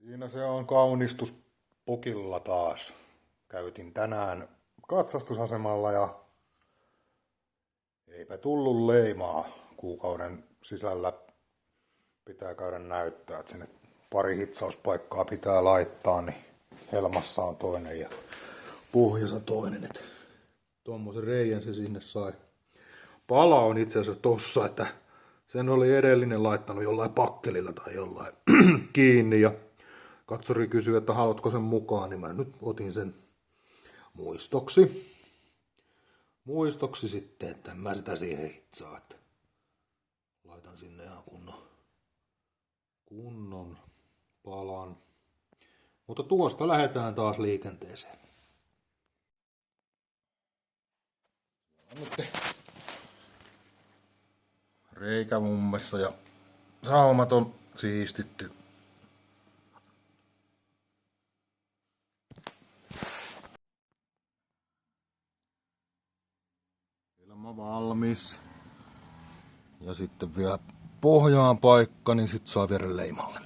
Siinä se on kaunistus pukilla taas. Käytin tänään katsastusasemalla ja eipä tullut leimaa. Kuukauden sisällä pitää käydä näyttää, että sinne pari hitsauspaikkaa pitää laittaa, niin helmassa on toinen ja pohjassa toinen. Että tuommoisen reijän se sinne sai. Pala on itse asiassa tossa, että sen oli edellinen laittanut jollain pakkelilla tai jollain kiinni ja katsori kysyi, että haluatko sen mukaan, niin mä nyt otin sen muistoksi. Muistoksi sitten, että en mä sitä siihen hitsaa, että laitan sinne ihan kunnon palan. Mutta tuosta lähdetään taas liikenteeseen. Nyt reikä mummessa ja saumat on siistitty. Ilma valmis. Ja sitten vielä pohjaan paikka, niin sit saa viedä leimalle.